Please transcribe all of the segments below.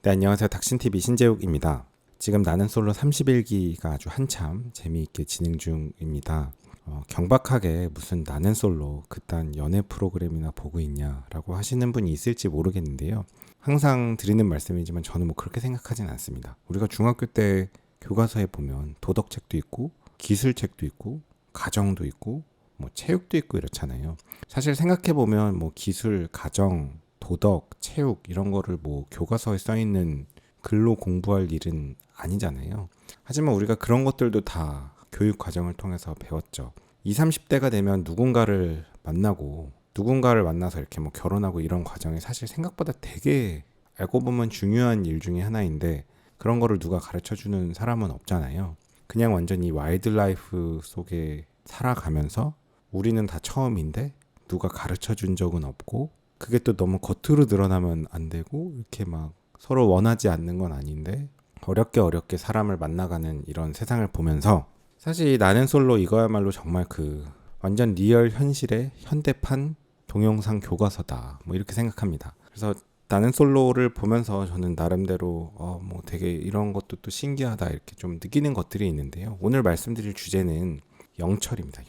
네, 안녕하세요. 닥신TV 신재욱입니다. 지금 나는 솔로 31기가 아주 한참 재미있게 진행 중입니다. 경박하게 무슨 나는 솔로 그딴 연애 프로그램이나 보고 있냐라고 하시는 분이 있을지 모르겠는데요. 항상 드리는 말씀이지만 저는 뭐 그렇게 생각하진 않습니다. 우리가 중학교 때 교과서에 보면 도덕책도 있고 기술책도 있고 가정도 있고 뭐 체육도 있고 이렇잖아요. 사실 생각해보면 뭐 기술, 가정, 도덕, 체육 이런 거를 뭐 교과서에 써 있는 글로 공부할 일은 아니잖아요. 하지만 우리가 그런 것들도 다 교육 과정을 통해서 배웠죠. 20, 30대가 되면 누군가를 만나서 이렇게 뭐 결혼하고 이런 과정이 사실 생각보다 되게 알고 보면 중요한 일 중에 하나인데 그런 거를 누가 가르쳐 주는 사람은 없잖아요. 그냥 완전히 와일드라이프 속에 살아가면서 우리는 다 처음인데 누가 가르쳐 준 적은 없고 그게 또 너무 겉으로 드러나면 안 되고 이렇게 막 서로 원하지 않는 건 아닌데 어렵게 사람을 만나가는 이런 세상을 보면서 사실 나는 솔로 이거야말로 정말 그 완전 리얼 현실의 현대판 동영상 교과서다 뭐 이렇게 생각합니다. 그래서 나는 솔로를 보면서 저는 나름대로 뭐 되게 이런 것도 또 신기하다 이렇게 좀 느끼는 것들이 있는데요. 오늘 말씀드릴 주제는 영철입니다.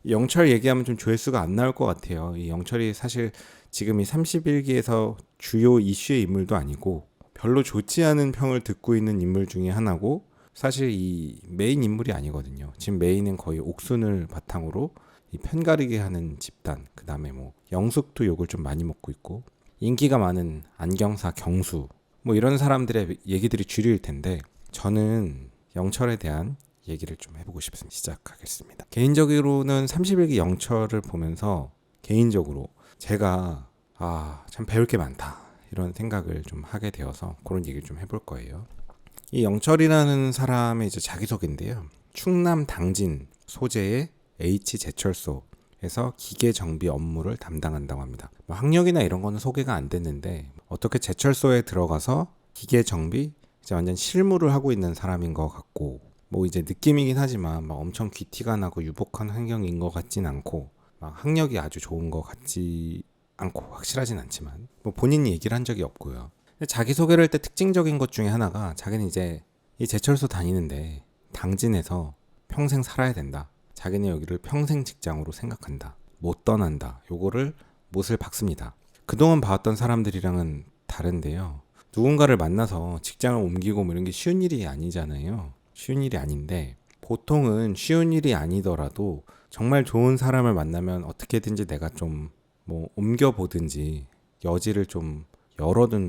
영철 얘기하면 좀 조회수가 안 나올 것 같아요. 이 영철이 사실 지금 이 31기에서 주요 이슈의 인물도 아니고 별로 좋지 않은 평을 듣고 있는 인물 중에 하나고 사실 이 메인 인물이 아니거든요. 지금 메인은 거의 옥순을 바탕으로 이 편가르기 하는 집단, 그 다음에 뭐 영숙도 욕을 좀 많이 먹고 있고 인기가 많은 안경사 경수 뭐 이런 사람들의 얘기들이 주류일 텐데 저는 영철에 대한 얘기를 좀 해보고 싶습니다. 시작하겠습니다. 개인적으로는 31기 영철을 보면서 개인적으로 제가 참 배울 게 많다 이런 생각을 좀 하게 되어서 그런 얘기를 좀 해볼 거예요. 이 영철이라는 사람의 이제 자기소개인데요. 충남 당진 소재의 H제철소에서 기계 정비 업무를 담당한다고 합니다. 뭐 학력이나 이런 거는 소개가 안 됐는데 어떻게 제철소에 들어가서 기계 정비 이제 완전 실무를 하고 있는 사람인 것 같고 뭐 이제 느낌이긴 하지만 막 엄청 귀티가 나고 유복한 환경인 것 같진 않고 막 학력이 아주 좋은 것 같지 않고 확실하진 않지만 뭐 본인이 얘기를 한 적이 없고요. 자기소개를 할 때 특징적인 것 중에 하나가 자기는 이제 이 제철소 다니는데 당진에서 평생 살아야 된다. 자기는 여기를 평생 직장으로 생각한다. 못 떠난다. 요거를 못을 박습니다. 그동안 봐왔던 사람들이랑은 다른데요. 누군가를 만나서 직장을 옮기고 뭐 이런 게 쉬운 일이 아니잖아요. 쉬운 일이 아닌데 보통은 쉬운 일이 아니더라도 정말 좋은 사람을 만나면 어떻게든지 내가 좀 뭐 옮겨보든지 여지를 좀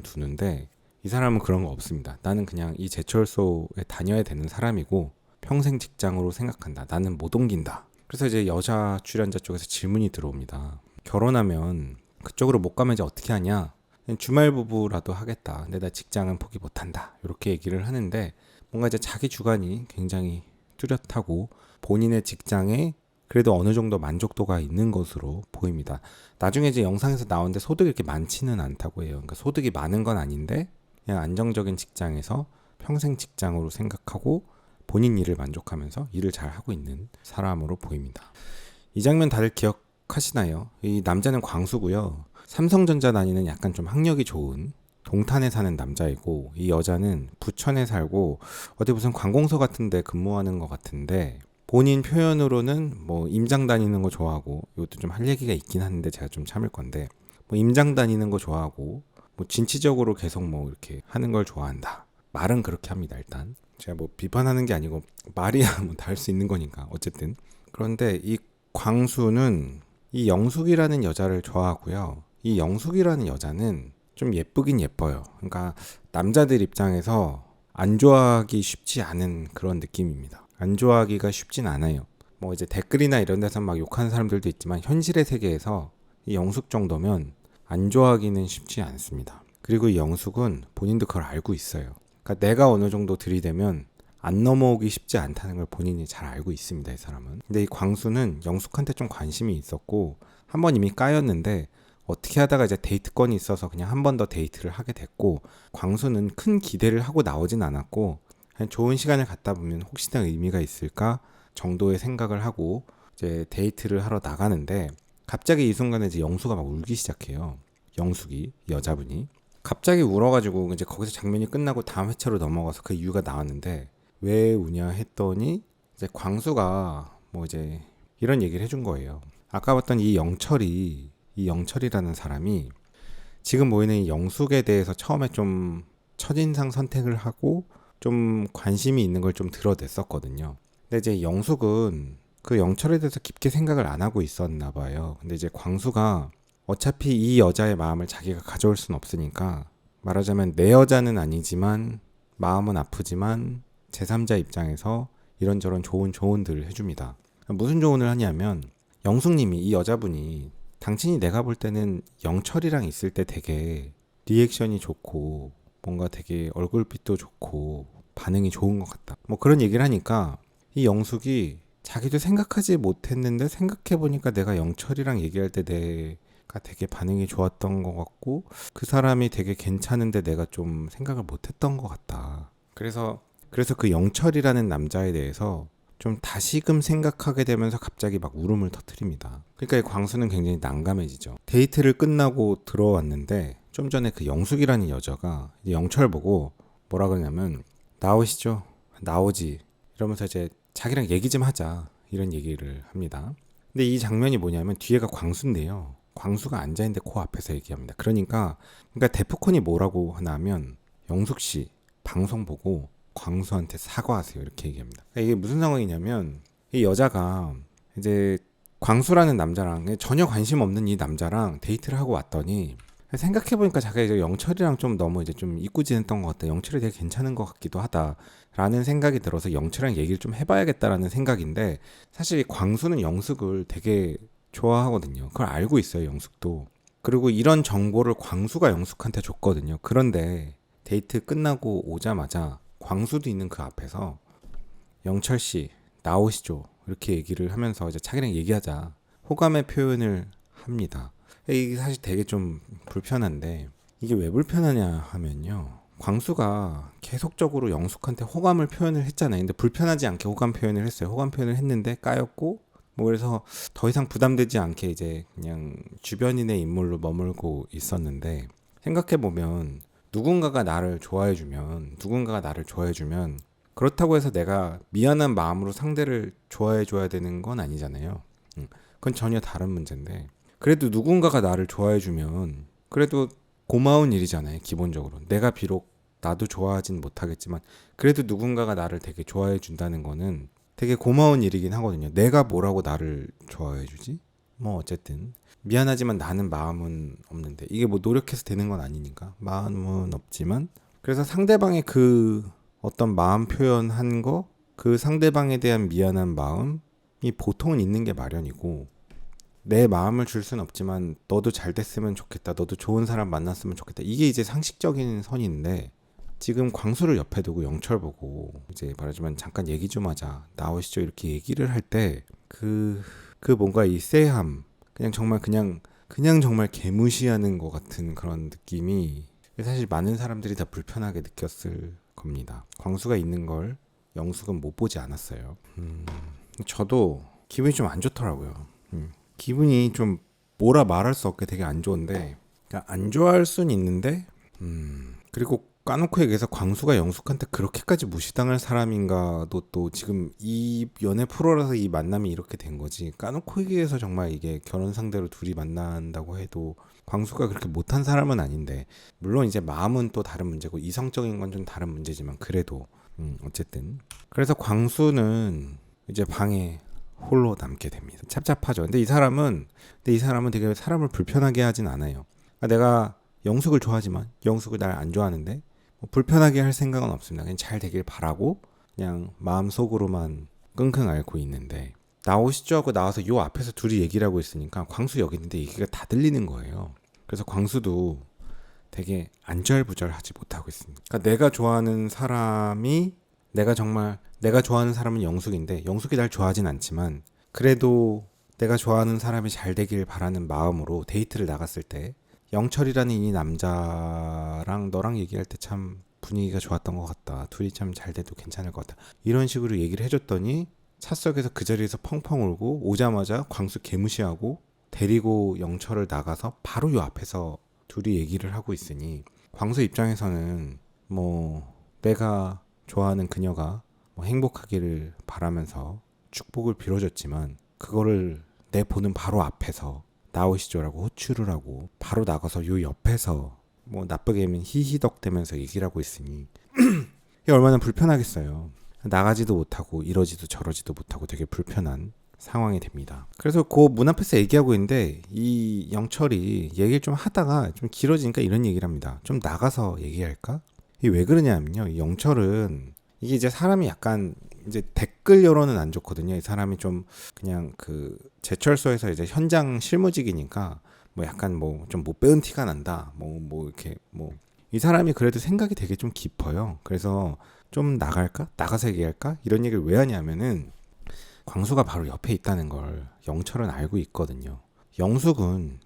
두는데 이 사람은 그런 거 없습니다. 나는 그냥 이 제철소에 다녀야 되는 사람이고 평생 직장으로 생각한다. 나는 못 옮긴다. 그래서 이제 여자 출연자 쪽에서 질문이 들어옵니다. 결혼하면 그쪽으로 못 가면 이제 어떻게 하냐? 주말 부부라도 하겠다. 근데 나 직장은 포기 못한다. 이렇게 얘기를 하는데 뭔가 이제 자기 주관이 굉장히 뚜렷하고 본인의 직장에 그래도 어느 정도 만족도가 있는 것으로 보입니다. 나중에 이제 영상에서 나오는데 소득이 이렇게 많지는 않다고 해요. 그러니까 소득이 많은 건 아닌데 그냥 안정적인 직장에서 평생 직장으로 생각하고 본인 일을 만족하면서 일을 잘 하고 있는 사람으로 보입니다. 이 장면 다들 기억하시나요? 이 남자는 광수고요. 삼성전자 다니는 약간 좀 학력이 좋은 동탄에 사는 남자이고 이 여자는 부천에 살고 어디 무슨 관공서 같은 데 근무하는 것 같은데 본인 표현으로는 뭐 임장 다니는 거 좋아하고 이것도 좀 할 얘기가 있긴 한데 제가 좀 참을 건데 뭐 임장 다니는 거 좋아하고 뭐 진취적으로 계속 뭐 이렇게 하는 걸 좋아한다. 말은 그렇게 합니다. 일단 제가 뭐 비판하는 게 아니고 말이야 뭐 다 할 수 있는 거니까 어쨌든 그런데 이 광수는 이 영숙이라는 여자를 좋아하고요. 이 영숙이라는 여자는 좀 예쁘긴 예뻐요. 그러니까 남자들 입장에서 안 좋아하기 쉽지 않은 그런 느낌입니다. 안 좋아하기가 쉽진 않아요. 뭐 이제 댓글이나 이런 데서 막 욕하는 사람들도 있지만 현실의 세계에서 이 영숙 정도면 안 좋아하기는 쉽지 않습니다. 그리고 이 영숙은 본인도 그걸 알고 있어요. 그러니까 내가 어느 정도 들이대면 안 넘어오기 쉽지 않다는 걸 본인이 잘 알고 있습니다. 이 사람은. 근데 이 광수는 영숙한테 좀 관심이 있었고 한 번 이미 까였는데 어떻게 하다가 이제 데이트권이 있어서 그냥 한 번 더 데이트를 하게 됐고 광수는 큰 기대를 하고 나오진 않았고 그냥 좋은 시간을 갖다 보면 혹시나 의미가 있을까 정도의 생각을 하고 이제 데이트를 하러 나가는데 갑자기 이 순간에 이제 영수가 막 울기 시작해요. 영숙이 여자분이 갑자기 울어가지고 이제 거기서 장면이 끝나고 다음 회차로 넘어가서 그 이유가 나왔는데 왜 우냐 했더니 이제 광수가 뭐 이제 이런 얘기를 해준 거예요. 아까 봤던 이 영철이라는 사람이 지금 보이는 이 영숙에 대해서 처음에 좀 첫인상 선택을 하고 좀 관심이 있는 걸 좀 드러냈었거든요. 근데 이제 영숙은 그 영철에 대해서 깊게 생각을 안 하고 있었나 봐요. 근데 이제 광수가 어차피 이 여자의 마음을 자기가 가져올 순 없으니까 말하자면 내 여자는 아니지만 마음은 아프지만 제3자 입장에서 이런저런 좋은 조언들을 해줍니다. 무슨 조언을 하냐면 영숙님이 이 여자분이 당신이 내가 볼 때는 영철이랑 있을 때 되게 리액션이 좋고 뭔가 되게 얼굴빛도 좋고 반응이 좋은 것 같다. 뭐 그런 얘기를 하니까 이 영숙이 자기도 생각하지 못했는데 생각해보니까 내가 영철이랑 얘기할 때 내가 되게 반응이 좋았던 것 같고 그 사람이 되게 괜찮은데 내가 좀 생각을 못했던 것 같다. 그래서 그 영철이라는 남자에 대해서 좀 다시금 생각하게 되면서 갑자기 막 울음을 터뜨립니다. 그러니까 이 광수는 굉장히 난감해지죠. 데이트를 끝나고 들어왔는데 좀 전에 그 영숙이라는 여자가 이제 영철 보고 뭐라 그러냐면 나오시죠. 나오지. 이러면서 이제 자기랑 얘기 좀 하자. 이런 얘기를 합니다. 근데 이 장면이 뭐냐면 뒤에가 광수인데요. 광수가 앉아있는데 그 앞에서 얘기합니다. 그러니까 데프콘이 뭐라고 하냐면 영숙 씨 방송 보고 광수한테 사과하세요. 이렇게 얘기합니다. 그러니까 이게 무슨 상황이냐면 이 여자가 이제 광수라는 남자랑 전혀 관심 없는 이 남자랑 데이트를 하고 왔더니 생각해보니까 자기가 이제 영철이랑 좀 너무 이제 좀 잊고 지냈던 것 같다. 영철이 되게 괜찮은 것 같기도 하다라는 생각이 들어서 영철이랑 얘기를 좀 해봐야겠다라는 생각인데 사실 이 광수는 영숙을 되게 좋아하거든요. 그걸 알고 있어요, 영숙도. 그리고 이런 정보를 광수가 영숙한테 줬거든요. 그런데 데이트 끝나고 오자마자 광수도 있는 그 앞에서 영철 씨 나오시죠. 이렇게 얘기를 하면서 이제 자기랑 얘기하자. 호감의 표현을 합니다. 이게 사실 되게 좀 불편한데 이게 왜 불편하냐 하면요. 광수가 계속적으로 영숙한테 호감을 표현을 했잖아요. 근데 불편하지 않게 호감 표현을 했어요. 호감 표현을 했는데 까였고 뭐 그래서 더 이상 부담되지 않게 이제 그냥 주변인의 인물로 머물고 있었는데 생각해보면 누군가가 나를 좋아해주면 그렇다고 해서 내가 미안한 마음으로 상대를 좋아해줘야 되는 건 아니잖아요. 그건 전혀 다른 문제인데 그래도 누군가가 나를 좋아해주면 그래도 고마운 일이잖아요. 기본적으로 내가 비록 나도 좋아하진 못하겠지만 그래도 누군가가 나를 되게 좋아해준다는 거는 되게 고마운 일이긴 하거든요. 내가 뭐라고 나를 좋아해주지? 뭐 어쨌든 미안하지만 나는 마음은 없는데 이게 뭐 노력해서 되는 건 아니니까 마음은 없지만 그래서 상대방의 그 어떤 마음 표현한 거 그 상대방에 대한 미안한 마음이 보통은 있는 게 마련이고 내 마음을 줄 수는 없지만 너도 잘 됐으면 좋겠다. 너도 좋은 사람 만났으면 좋겠다. 이게 이제 상식적인 선인데 지금 광수를 옆에 두고 영철 보고 이제 말하자면 잠깐 얘기 좀 하자. 나오시죠. 이렇게 얘기를 할 때 그 뭔가 이 쎄함 그냥 정말 개무시하는 것 같은 그런 느낌이 사실 많은 사람들이 다 불편하게 느꼈을 겁니다. 광수가 있는 걸 영숙은 못 보지 않았어요. 저도 기분이 좀 안 좋더라고요. 기분이 좀 뭐라 말할 수 없게 되게 안 좋은데 그러니까 안 좋아할 수는 있는데 그리고 까놓고 얘기해서 광수가 영숙한테 그렇게까지 무시당할 사람인가도 또 지금 이 연애 프로라서 이 만남이 이렇게 된 거지 까놓고 얘기해서 정말 이게 결혼 상대로 둘이 만난다고 해도 광수가 그렇게 못한 사람은 아닌데 물론 이제 마음은 또 다른 문제고 이성적인 건 좀 다른 문제지만 그래도 어쨌든 그래서 광수는 이제 방에 홀로 남게 됩니다. 찹찹하죠. 근데 이 사람은 되게 사람을 불편하게 하진 않아요. 그러니까 내가 영숙을 좋아하지만 영숙을 날 안 좋아하는데 뭐 불편하게 할 생각은 없습니다. 그냥 잘 되길 바라고 그냥 마음속으로만 끙끙 앓고 있는데 나오시죠 하고 나와서 요 앞에서 둘이 얘기를 하고 있으니까 광수 여기 있는데 얘기가 다 들리는 거예요. 그래서 광수도 되게 안절부절하지 못하고 있습니다. 그러니까 내가 좋아하는 사람은 영숙인데 영숙이 날 좋아하진 않지만 그래도 내가 좋아하는 사람이 잘 되길 바라는 마음으로 데이트를 나갔을 때 영철이라는 이 남자랑 너랑 얘기할 때 참 분위기가 좋았던 것 같다. 둘이 참 잘 돼도 괜찮을 것 같다. 이런 식으로 얘기를 해줬더니 찻속에서 그 자리에서 펑펑 울고 오자마자 광수 개무시하고 데리고 영철을 나가서 바로 요 앞에서 둘이 얘기를 하고 있으니 광수 입장에서는 뭐 내가 좋아하는 그녀가 뭐 행복하기를 바라면서 축복을 빌어줬지만 그거를 내 보는 바로 앞에서 나오시죠라고 호출을 하고 바로 나가서 요 옆에서 뭐 나쁘게 하면 히히덕대면서 얘기를 하고 있으니 이게 얼마나 불편하겠어요. 나가지도 못하고 이러지도 저러지도 못하고 되게 불편한 상황이 됩니다. 그래서 그 문 앞에서 얘기하고 있는데 이 영철이 얘기를 좀 하다가 좀 길어지니까 이런 얘기를 합니다. 좀 나가서 얘기할까? 이게 왜 그러냐면요. 이 영철은 이게 이제 사람이 약간 이제 댓글 여론은 안 좋거든요. 이 사람이 좀 그냥 그 제철소에서 이제 현장 실무직이니까 뭐 약간 뭐 좀 못 배운 티가 난다. 뭐 이렇게 뭐 이 사람이 그래도 생각이 되게 좀 깊어요. 그래서 좀 나갈까? 나가서 얘기할까? 이런 얘기를 왜 하냐면은 광수가 바로 옆에 있다는 걸 영철은 알고 있거든요. 영숙은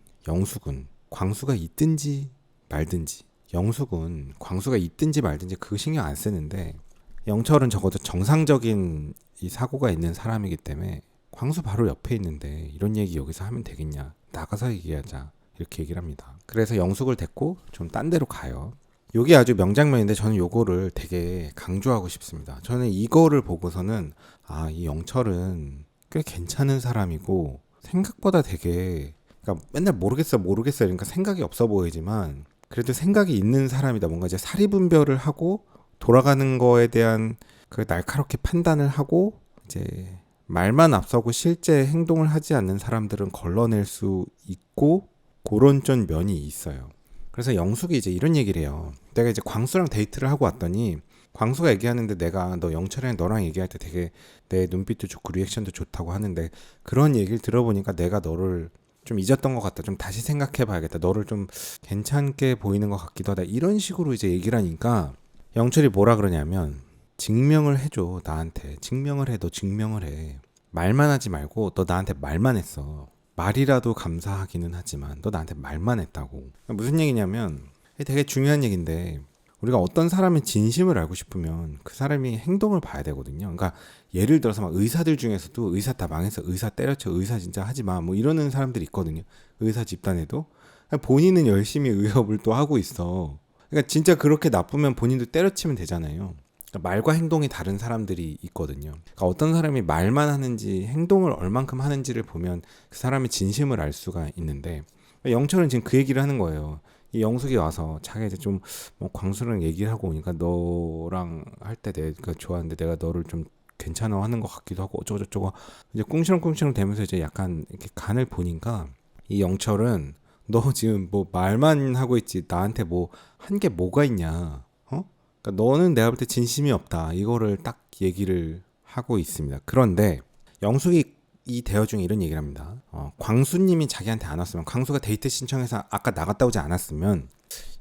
광수가 있든지 말든지 영숙은 광수가 있든지 말든지 그거 신경 안 쓰는데 영철은 적어도 정상적인 이 사고가 있는 사람이기 때문에 광수 바로 옆에 있는데 이런 얘기 여기서 하면 되겠냐, 나가서 얘기하자, 이렇게 얘기를 합니다. 그래서 영숙을 데리고 좀 딴 데로 가요. 요게 아주 명장면인데 저는 요거를 되게 강조하고 싶습니다. 저는 이거를 보고서는 이 영철은 꽤 괜찮은 사람이고 생각보다 되게, 그러니까 맨날 모르겠어 그러니까 생각이 없어 보이지만 그래도 생각이 있는 사람이다. 뭔가 이제 사리분별을 하고 돌아가는 거에 대한 그 날카롭게 판단을 하고 이제 말만 앞서고 실제 행동을 하지 않는 사람들은 걸러낼 수 있고 그런 좀 면이 있어요. 그래서 영숙이 이제 이런 얘기를 해요. 내가 이제 광수랑 데이트를 하고 왔더니 광수가 얘기하는데 내가 너 영철이랑 너랑 얘기할 때 되게 내 눈빛도 좋고 리액션도 좋다고 하는데 그런 얘기를 들어보니까 내가 너를 좀 잊었던 것 같다. 좀 다시 생각해 봐야겠다. 너를 좀 괜찮게 보이는 것 같기도 하다. 이런 식으로 이제 얘기를 하니까 영철이 뭐라 그러냐면 증명을 해줘. 나한테 증명을 해. 너 증명을 해. 말만 하지 말고 너 나한테 말만 했어. 말이라도 감사하기는 하지만 너 나한테 말만 했다고. 무슨 얘기냐면 되게 중요한 얘기인데 우리가 어떤 사람의 진심을 알고 싶으면 그 사람이 행동을 봐야 되거든요. 그러니까 예를 들어서 막 의사들 중에서도 의사 다 망해서 의사 때려쳐, 의사 진짜 하지마 뭐 이러는 사람들이 있거든요. 의사 집단에도 본인은 열심히 의협을 또 하고 있어. 그러니까 진짜 그렇게 나쁘면 본인도 때려치면 되잖아요. 그러니까 말과 행동이 다른 사람들이 있거든요. 그러니까 어떤 사람이 말만 하는지 행동을 얼만큼 하는지를 보면 그 사람의 진심을 알 수가 있는데 영철은 지금 그 얘기를 하는 거예요. 이 영숙이 와서 자기가 이제 좀 뭐 광수랑 얘기를 하고 오니까 너랑 할 때 내가 좋아하는데 내가 너를 좀 괜찮아 하는 것 같기도 하고 어쩌고저쩌고 이제 꿍시렁꿍시렁 되면서 이제 약간 이렇게 간을 보니까 이 영철은 너 지금 뭐 말만 하고 있지 나한테 뭐 한 게 뭐가 있냐, 그러니까 너는 내가 볼 때 진심이 없다, 이거를 딱 얘기를 하고 있습니다. 그런데 영숙이 이 대화 중에 이런 얘기를 합니다. 광수님이 자기한테 안 왔으면, 광수가 데이트 신청해서 아까 나갔다 오지 않았으면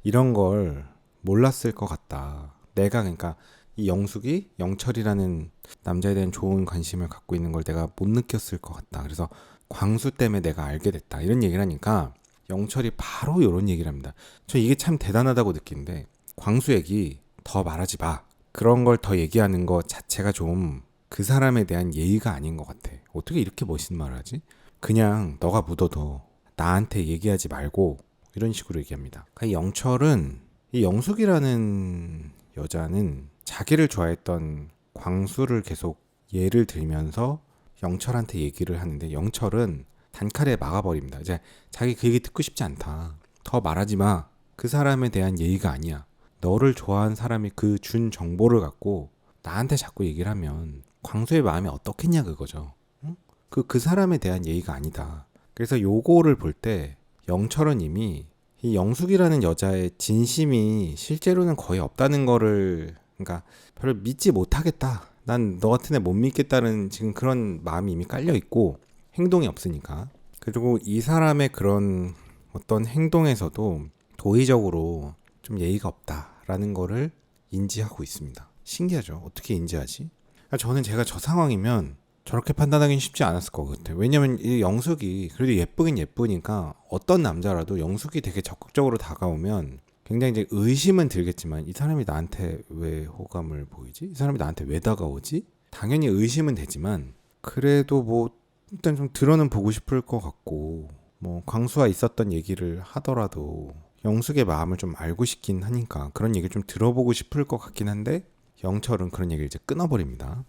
이런 걸 몰랐을 것 같다. 내가, 그러니까 이 영숙이 영철이라는 남자에 대한 좋은 관심을 갖고 있는 걸 내가 못 느꼈을 것 같다. 그래서 광수 때문에 내가 알게 됐다. 이런 얘기를 하니까 영철이 바로 이런 얘기를 합니다. 저 이게 참 대단하다고 느끼는데 광수 얘기 더 말하지 마. 그런 걸 더 얘기하는 것 자체가 좀 그 사람에 대한 예의가 아닌 것 같아. 어떻게 이렇게 멋있는 말을 하지? 그냥 너가 묻어도 나한테 얘기하지 말고, 이런 식으로 얘기합니다. 그러니까 영철은, 이 영숙이라는 여자는 자기를 좋아했던 광수를 계속 예를 들면서 영철한테 얘기를 하는데 영철은 단칼에 막아버립니다. 이제 자기 그 얘기 듣고 싶지 않다. 더 말하지 마. 그 사람에 대한 예의가 아니야. 너를 좋아한 사람이 그 준 정보를 갖고 나한테 자꾸 얘기를 하면 광수의 마음이 어떻겠냐 그거죠. 응? 그 사람에 대한 예의가 아니다. 그래서 요거를 볼 때 영철은 이미 이 영숙이라는 여자의 진심이 실제로는 거의 없다는 거를, 그러니까 별로 믿지 못하겠다. 난 너 같은 애 못 믿겠다는 지금 그런 마음이 이미 깔려 있고 행동이 없으니까. 그리고 이 사람의 그런 어떤 행동에서도 도의적으로 좀 예의가 없다라는 거를 인지하고 있습니다. 신기하죠? 어떻게 인지하지? 저는 제가 저 상황이면 저렇게 판단하기는 쉽지 않았을 것 같아요. 왜냐면 이 영숙이 그래도 예쁘긴 예쁘니까 어떤 남자라도 영숙이 되게 적극적으로 다가오면 굉장히 이제 의심은 들겠지만 이 사람이 나한테 왜 호감을 보이지? 이 사람이 나한테 왜 다가오지? 당연히 의심은 되지만 그래도 뭐 일단 좀 들어는 보고 싶을 것 같고, 뭐 광수와 있었던 얘기를 하더라도 영숙의 마음을 좀 알고 싶긴 하니까 그런 얘기를 좀 들어보고 싶을 것 같긴 한데 영철은 그런 얘기를 이제 끊어버립니다.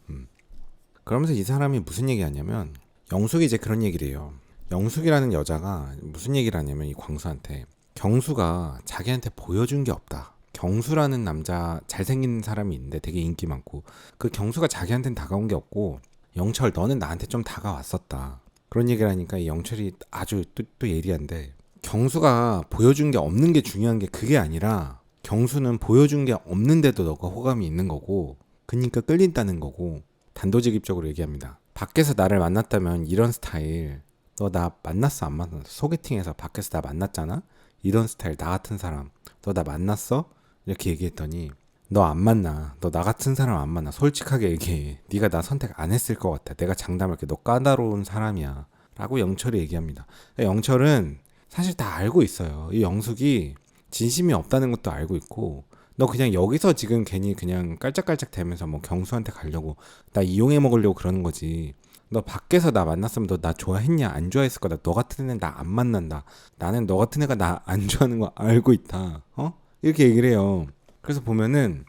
그러면서 이 사람이 무슨 얘기 하냐면 영숙이 이제 그런 얘기를 해요. 영숙이라는 여자가 무슨 얘기를 하냐면 이 광수한테 경수가 자기한테 보여준 게 없다. 경수라는 남자 잘생긴 사람이 있는데 되게 인기 많고 그 경수가 자기한테는 다가온 게 없고 영철 너는 나한테 좀 다가왔었다. 그런 얘기를 하니까 이 영철이 아주 또 예리한데 경수가 보여준 게 없는 게 중요한 게 그게 아니라 경수는 보여준 게 없는데도 너가 호감이 있는 거고 그러니까 끌린다는 거고 단도직입적으로 얘기합니다. 밖에서 나를 만났다면 이런 스타일 너 나 만났어 안 만났어? 소개팅에서 밖에서 나 만났잖아? 이런 스타일 나 같은 사람 너 나 만났어? 이렇게 얘기했더니 너 안 만나. 너 나 같은 사람 안 만나. 솔직하게 얘기해. 네가 나 선택 안 했을 것 같아. 내가 장담할게. 너 까다로운 사람이야. 라고 영철이 얘기합니다. 영철은 사실 다 알고 있어요. 이 영숙이 진심이 없다는 것도 알고 있고 너 그냥 여기서 지금 괜히 그냥 깔짝깔짝 대면서 뭐 경수한테 가려고 나 이용해 먹으려고 그러는 거지. 너 밖에서 나 만났으면 너 나 좋아했냐 안 좋아했을 거다. 너 같은 애는 나 안 만난다. 나는 너 같은 애가 나 안 좋아하는 거 알고 있다. 이렇게 얘기를 해요. 그래서 보면은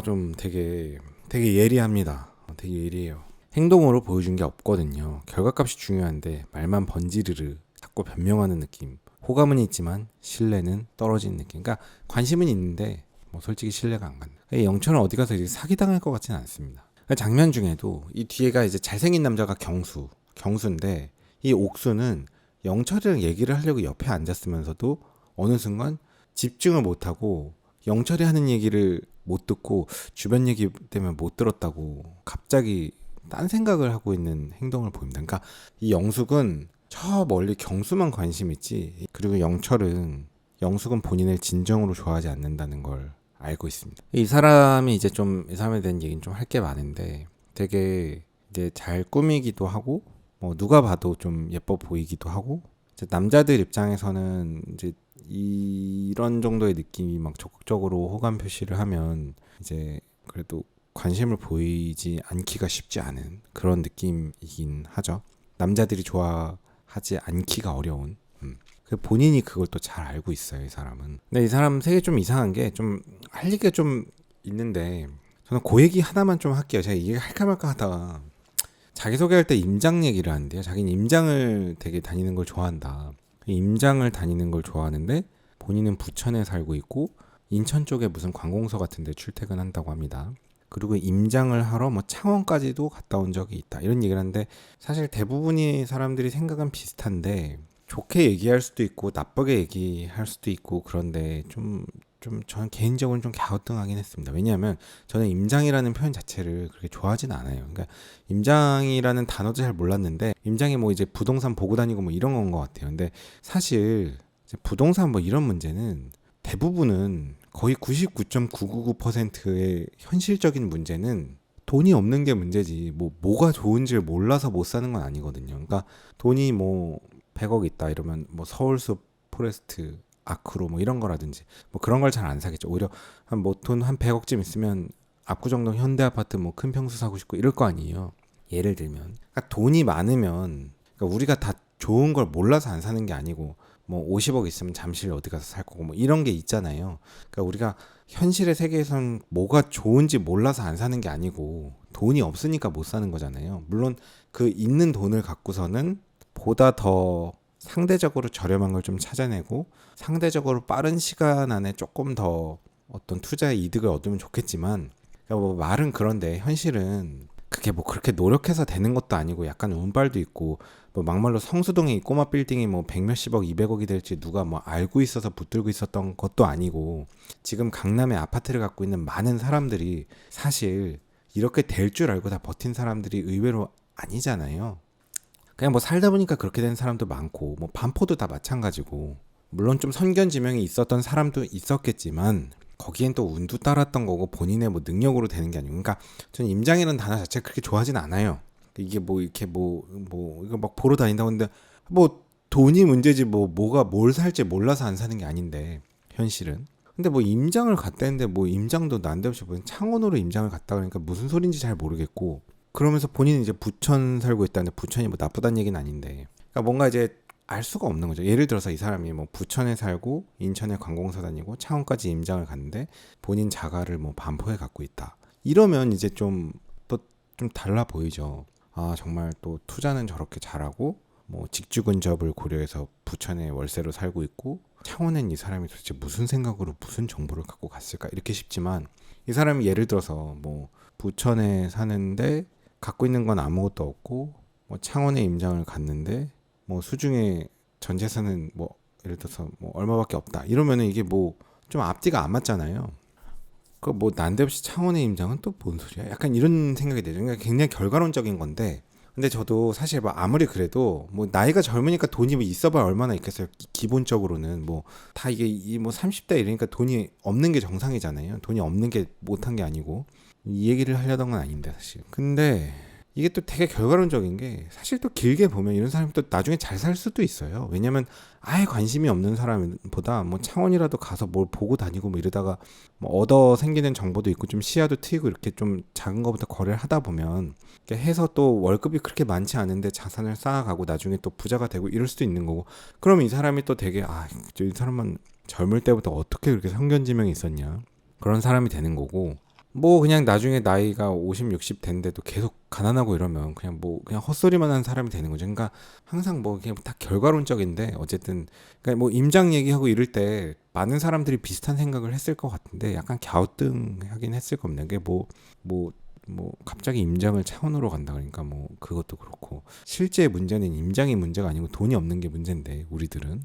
좀 되게 예리합니다. 되게 예리해요. 행동으로 보여준 게 없거든요. 결과값이 중요한데 말만 번지르르 자꾸 변명하는 느낌. 호감은 있지만 신뢰는 떨어지는 느낌. 그러니까 관심은 있는데 뭐 솔직히 신뢰가 안 간다. 영철은 어디 가서 이제 사기당할 것 같지는 않습니다. 장면 중에도 이 뒤에가 이제 잘생긴 남자가 경수인데 이 옥수는 영철이랑 얘기를 하려고 옆에 앉았으면서도 어느 순간 집중을 못하고 영철이 하는 얘기를 못 듣고 주변 얘기 때문에 못 들었다고 갑자기 딴 생각을 하고 있는 행동을 보입니다. 그러니까 이 영숙은 저 멀리 경수만 관심 있지 그리고 영철은 영숙은 본인을 진정으로 좋아하지 않는다는 걸 알고 있습니다. 이 사람이 이제 좀 이 사람에 대한 얘기는 좀 할 게 많은데 되게 이제 잘 꾸미기도 하고 뭐 누가 봐도 좀 예뻐 보이기도 하고 이제 남자들 입장에서는 이제 이런 정도의 느낌이 막 적극적으로 호감 표시를 하면 이제 그래도 관심을 보이지 않기가 쉽지 않은 그런 느낌이긴 하죠. 남자들이 좋아하지 않기가 어려운. 본인이 그걸 또 잘 알고 있어요, 이 사람은. 근데 이 사람 되게 좀 이상한 게 좀 할 얘기가 좀 있는데 저는 그 얘기 하나만 좀 할게요. 제가 이게 할까 말까 하다가 자기소개할 때 임장 얘기를 하는데요. 자기는 임장을 되게 다니는 걸 좋아한다. 임장을 다니는 걸 좋아하는데 본인은 부천에 살고 있고 인천 쪽에 무슨 관공서 같은 데 출퇴근한다고 합니다. 그리고 임장을 하러 뭐 창원까지도 갔다 온 적이 있다. 이런 얘기를 하는데 사실 대부분의 사람들이 생각은 비슷한데 좋게 얘기할 수도 있고 나쁘게 얘기할 수도 있고 그런데 좀 저는 개인적으로는 좀 갸우뚱하긴 했습니다. 왜냐하면 저는 임장이라는 표현 자체를 그렇게 좋아하진 않아요. 그러니까 임장이라는 단어도 잘 몰랐는데 임장이 뭐 이제 부동산 보고 다니고 뭐 이런 건 것 같아요. 근데 사실 이제 부동산 뭐 이런 문제는 대부분은 거의 99.999%의 현실적인 문제는 돈이 없는 게 문제지 뭐가 좋은지를 몰라서 못 사는 건 아니거든요. 그러니까 돈이 뭐 100억 있다 이러면 뭐 서울숲 포레스트 아크로 뭐 이런 거라든지 뭐 그런 걸 잘 안 사겠죠. 오히려 한 뭐 돈 한 100억쯤 있으면 압구정동 현대아파트 뭐 큰 평수 사고 싶고 이럴 거 아니에요. 예를 들면 그러니까 돈이 많으면 그러니까 우리가 다 좋은 걸 몰라서 안 사는 게 아니고 뭐 50억 있으면 잠실 어디 가서 살 거고 뭐 이런 게 있잖아요. 그러니까 우리가 현실의 세계에선 뭐가 좋은지 몰라서 안 사는 게 아니고 돈이 없으니까 못 사는 거잖아요. 물론 그 있는 돈을 갖고서는 보다 더 상대적으로 저렴한 걸 좀 찾아내고 상대적으로 빠른 시간 안에 조금 더 어떤 투자의 이득을 얻으면 좋겠지만 그러니까 뭐 말은 그런데 현실은 그게 뭐 그렇게 노력해서 되는 것도 아니고 약간 운빨도 있고 뭐 막말로 성수동에 꼬마 빌딩이 뭐 100몇십억 200억이 될지 누가 뭐 알고 있어서 붙들고 있었던 것도 아니고 지금 강남에 아파트를 갖고 있는 많은 사람들이 사실 이렇게 될 줄 알고 다 버틴 사람들이 의외로 아니잖아요. 그냥 뭐 살다 보니까 그렇게 된 사람도 많고 뭐 반포도 다 마찬가지고 물론 좀 선견지명이 있었던 사람도 있었겠지만 거기엔 또 운도 따랐던 거고 본인의 뭐 능력으로 되는 게 아니고 그러니까 저는 임장이라는 단어 자체가 그렇게 좋아하진 않아요. 이게 뭐 이렇게 뭐 이거 막 보러 다닌다고 하는데 뭐 돈이 문제지 뭐가 뭘 살지 몰라서 안 사는 게 아닌데 현실은 근데 뭐 임장을 갔다는데 뭐 임장도 난데없이 뭐 창원으로 임장을 갔다 그러니까 무슨 소린지 잘 모르겠고 그러면서 본인은 이제 부천 살고 있다는데 부천이 뭐 나쁘다는 얘기는 아닌데 그러니까 뭔가 이제 알 수가 없는 거죠. 예를 들어서 이 사람이 뭐 부천에 살고 인천에 관공서 다니고 창원까지 임장을 갔는데 본인 자가를 뭐 반포에 갖고 있다. 이러면 이제 좀 또 좀 달라 보이죠. 아, 정말 또 투자는 저렇게 잘하고 뭐 직주 근접을 고려해서 부천에 월세로 살고 있고 창원엔 이 사람이 도대체 무슨 생각으로 무슨 정보를 갖고 갔을까 이렇게 싶지만, 이 사람이 예를 들어서 뭐 부천에 사는데 갖고 있는 건 아무것도 없고 뭐 창원에 임장을 갔는데 뭐 수중에 전 재산은 뭐 예를 들어서 뭐 얼마밖에 없다 이러면은 이게 뭐 좀 앞뒤가 안 맞잖아요. 그 뭐 난데없이 창원의 임장은 또 뭔 소리야? 약간 이런 생각이 되죠. 그러니까 굉장히 결과론적인 건데, 근데 저도 사실 뭐 아무리 그래도 뭐 나이가 젊으니까 돈이 뭐 있어봐야 얼마나 있겠어요. 기본적으로는 뭐 다 이게 이 뭐 30대 이러니까 돈이 없는 게 정상이잖아요. 돈이 없는 게 못한 게 아니고, 이 얘기를 하려던 건 아닌데 사실. 근데 이게 또 되게 결과론적인 게, 사실 또 길게 보면 이런 사람이 또 나중에 잘 살 수도 있어요. 왜냐면 아예 관심이 없는 사람보다 뭐 창원이라도 가서 뭘 보고 다니고 뭐 이러다가 뭐 얻어 생기는 정보도 있고 좀 시야도 트이고 이렇게 좀 작은 거부터 거래를 하다 보면 이렇게 해서 또 월급이 그렇게 많지 않은데 자산을 쌓아가고 나중에 또 부자가 되고 이럴 수도 있는 거고, 그러면 이 사람이 또 되게 이 사람은 젊을 때부터 어떻게 그렇게 성견지명이 있었냐, 그런 사람이 되는 거고, 뭐 그냥 나중에 나이가 50, 60 됐는데도 계속 가난하고 이러면 그냥 뭐 그냥 헛소리만 하는 사람이 되는 거죠. 그러니까 항상 뭐 그냥 다 결과론적인데, 어쨌든 그러니까 뭐 임장 얘기하고 이럴 때 많은 사람들이 비슷한 생각을 했을 것 같은데 약간 갸우뚱하긴 했을 겁니다. 그게 뭐 갑자기 임장을 창원으로 간다 그러니까 뭐 그것도 그렇고, 실제 문제는 임장이 문제가 아니고 돈이 없는 게 문제인데 우리들은.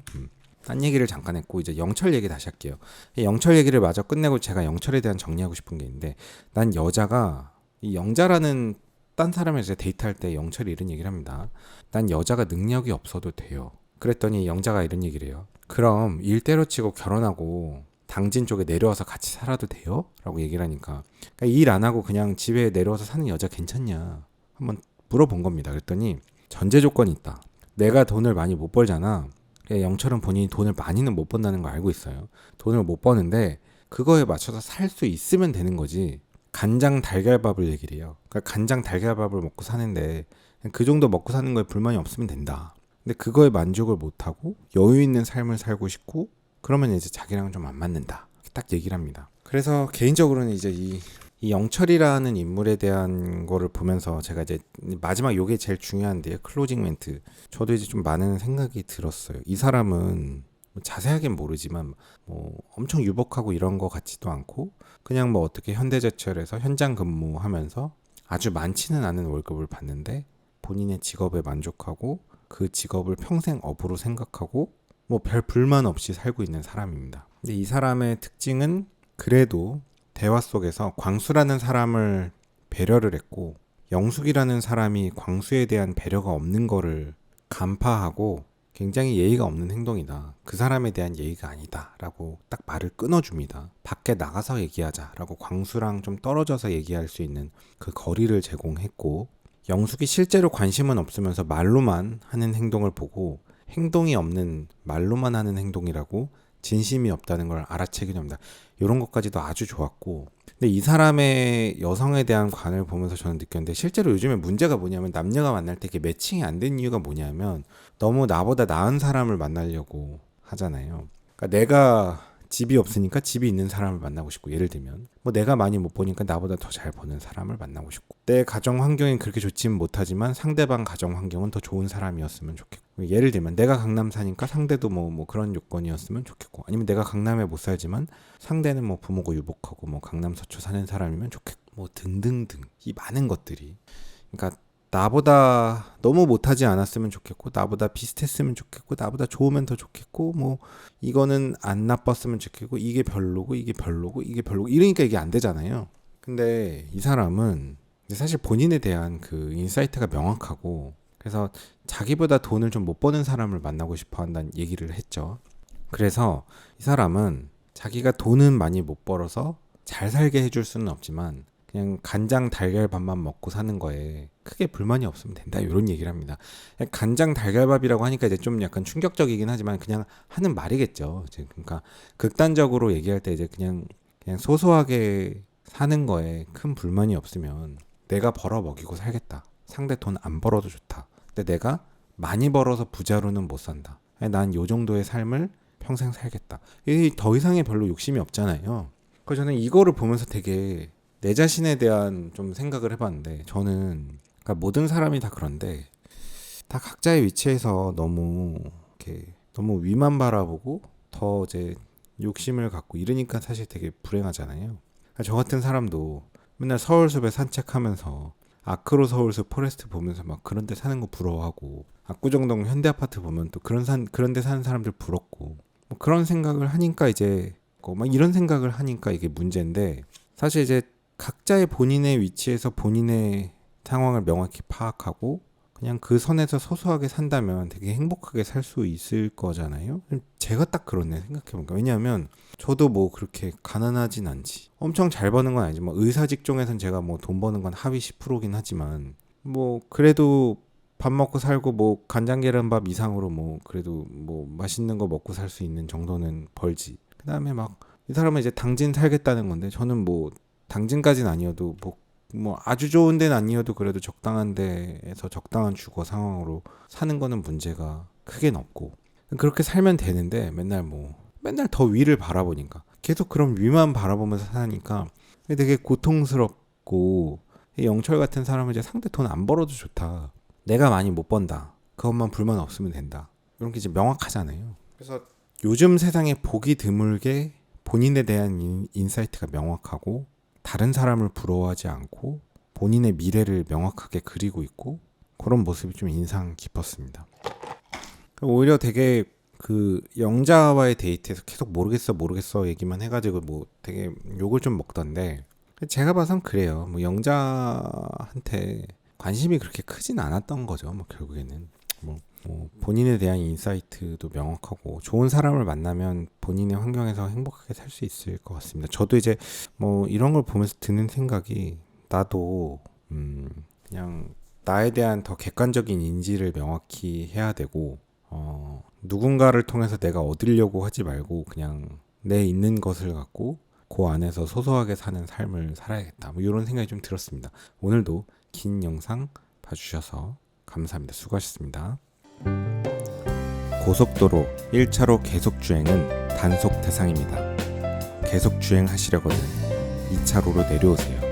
딴 얘기를 잠깐 했고 이제 영철 얘기 다시 할게요. 영철 얘기를 마저 끝내고 제가 영철에 대한 정리하고 싶은 게 있는데, 난 여자가 이 영자라는 딴 사람을 이제 데이트할 때 영철이 이런 얘기를 합니다. 난 여자가 능력이 없어도 돼요. 그랬더니 영자가 이런 얘기를 해요. 그럼 일 때려치고 결혼하고 당진 쪽에 내려와서 같이 살아도 돼요? 라고 얘기를 하니까, 그러니까 일 안 하고 그냥 집에 내려와서 사는 여자 괜찮냐 한번 물어본 겁니다. 그랬더니 전제 조건이 있다. 내가 돈을 많이 못 벌잖아. 영철은 본인이 돈을 많이는 못 번다는 걸 알고 있어요. 돈을 못 버는데 그거에 맞춰서 살 수 있으면 되는 거지. 간장 달걀밥을 얘기를 해요. 그러니까 간장 달걀밥을 먹고 사는데 그 정도 먹고 사는 거에 불만이 없으면 된다. 근데 그거에 만족을 못하고 여유 있는 삶을 살고 싶고 그러면 이제 자기랑 좀 안 맞는다. 딱 얘기를 합니다. 그래서 개인적으로는 이제 이 영철이라는 인물에 대한 거를 보면서 제가 이제 마지막 요게 제일 중요한데요. 클로징 멘트. 저도 이제 좀 많은 생각이 들었어요. 이 사람은 자세하게는 모르지만 뭐 엄청 유복하고 이런 거 같지도 않고, 그냥 뭐 어떻게 현대제철에서 현장 근무하면서 아주 많지는 않은 월급을 받는데 본인의 직업에 만족하고 그 직업을 평생 업으로 생각하고 뭐 별 불만 없이 살고 있는 사람입니다. 근데 이 사람의 특징은 그래도 대화 속에서 광수라는 사람을 배려를 했고, 영숙이라는 사람이 광수에 대한 배려가 없는 거를 간파하고 굉장히 예의가 없는 행동이다. 그 사람에 대한 예의가 아니다. 라고 딱 말을 끊어줍니다. 밖에 나가서 얘기하자. 라고 광수랑 좀 떨어져서 얘기할 수 있는 그 거리를 제공했고, 영숙이 실제로 관심은 없으면서 말로만 하는 행동을 보고 행동이 없는 말로만 하는 행동이라고 진심이 없다는 걸 알아채게 됩니다. 이런 것까지도 아주 좋았고, 근데 이 사람의 여성에 대한 관을 보면서 저는 느꼈는데, 실제로 요즘에 문제가 뭐냐면 남녀가 만날 때 이게 매칭이 안 된 이유가 뭐냐면 너무 나보다 나은 사람을 만나려고 하잖아요. 그러니까 내가 집이 없으니까 집이 있는 사람을 만나고 싶고, 예를 들면 뭐 내가 많이 못 버니까 나보다 더 잘 버는 사람을 만나고 싶고, 내 가정 환경이 그렇게 좋지는 못하지만 상대방 가정 환경은 더 좋은 사람이었으면 좋겠고, 예를 들면 내가 강남 사니까 상대도 뭐 그런 요건이었으면 좋겠고, 아니면 내가 강남에 못 살지만 상대는 뭐 부모고 유복하고 뭐 강남 서초 사는 사람이면 좋겠고, 뭐 등등등 이 많은 것들이, 그러니까 나보다 너무 못하지 않았으면 좋겠고, 나보다 비슷했으면 좋겠고, 나보다 좋으면 더 좋겠고, 뭐 이거는 안 나빴으면 좋겠고, 이게 별로고 이게 별로고 이게 별로고, 이러니까 이게 안 되잖아요. 근데 이 사람은 사실 본인에 대한 그 인사이트가 명확하고, 그래서 자기보다 돈을 좀 못 버는 사람을 만나고 싶어 한다는 얘기를 했죠. 그래서 이 사람은 자기가 돈은 많이 못 벌어서 잘 살게 해줄 수는 없지만 그냥 간장 달걀밥만 먹고 사는 거에 크게 불만이 없으면 된다, 이런 얘기를 합니다. 간장 달걀밥이라고 하니까 이제 좀 약간 충격적이긴 하지만 그냥 하는 말이겠죠. 그러니까 극단적으로 얘기할 때 이제 그냥 소소하게 사는 거에 큰 불만이 없으면 내가 벌어 먹이고 살겠다. 상대 돈 안 벌어도 좋다. 근데 내가 많이 벌어서 부자로는 못 산다. 난 요 정도의 삶을 평생 살겠다. 더 이상의 별로 욕심이 없잖아요. 그래서 저는 이거를 보면서 되게 내 자신에 대한 좀 생각을 해봤는데, 저는 그러니까 모든 사람이 다 그런데 다 각자의 위치에서 너무 이렇게 너무 위만 바라보고 더 이제 욕심을 갖고 이러니까 사실 되게 불행하잖아요. 그러니까 저 같은 사람도 맨날 서울숲에 산책하면서 아크로 서울숲 포레스트 보면서 막 그런 데 사는 거 부러워하고, 압구정동 현대아파트 보면 또 그런 데 사는 사람들 부럽고, 뭐 그런 생각을 하니까 이제 막 이런 생각을 하니까 이게 문제인데, 사실 이제 각자의 본인의 위치에서 본인의 상황을 명확히 파악하고 그냥 그 선에서 소소하게 산다면 되게 행복하게 살 수 있을 거잖아요. 제가 딱 그렇네, 생각해보니까. 왜냐하면 저도 뭐 그렇게 가난하진 않지, 엄청 잘 버는 건 아니지. 뭐 의사 직종에선 제가 뭐 돈 버는 건 하위 10%긴 하지만, 뭐 그래도 밥 먹고 살고 뭐 간장 계란밥 이상으로 뭐 그래도 뭐 맛있는 거 먹고 살 수 있는 정도는 벌지. 그 다음에 막 이 사람은 이제 당진 살겠다는 건데, 저는 뭐 당진까지는 아니어도 뭐 아주 좋은 데는 아니어도 그래도 적당한 데에서 적당한 주거 상황으로 사는 거는 문제가 크게 없고, 그렇게 살면 되는데 맨날 더 위를 바라보니까, 계속 그런 위만 바라보면서 사니까 되게 고통스럽고, 영철 같은 사람은 이제 상대 돈 안 벌어도 좋다, 내가 많이 못 번다, 그것만 불만 없으면 된다, 이런 게 이제 명확하잖아요. 그래서 요즘 세상에 보기 드물게 본인에 대한 인사이트가 명확하고, 다른 사람을 부러워하지 않고 본인의 미래를 명확하게 그리고 있고, 그런 모습이 좀 인상 깊었습니다. 오히려 되게 그 영자와의 데이트에서 계속 모르겠어 얘기만 해가지고 뭐 되게 욕을 좀 먹던데, 제가 봐선 그래요. 뭐 영자한테 관심이 그렇게 크진 않았던 거죠. 뭐 결국에는 뭐 본인에 대한 인사이트도 명확하고, 좋은 사람을 만나면 본인의 환경에서 행복하게 살 수 있을 것 같습니다. 저도 이제 뭐 이런 걸 보면서 드는 생각이, 나도 그냥 나에 대한 더 객관적인 인지를 명확히 해야 되고, 누군가를 통해서 내가 얻으려고 하지 말고 그냥 내 있는 것을 갖고 그 안에서 소소하게 사는 삶을 살아야겠다, 뭐 이런 생각이 좀 들었습니다. 오늘도 긴 영상 봐주셔서 감사합니다. 수고하셨습니다. 고속도로 1차로 계속주행은 단속 대상입니다. 계속주행하시려거든 2차로로 내려오세요.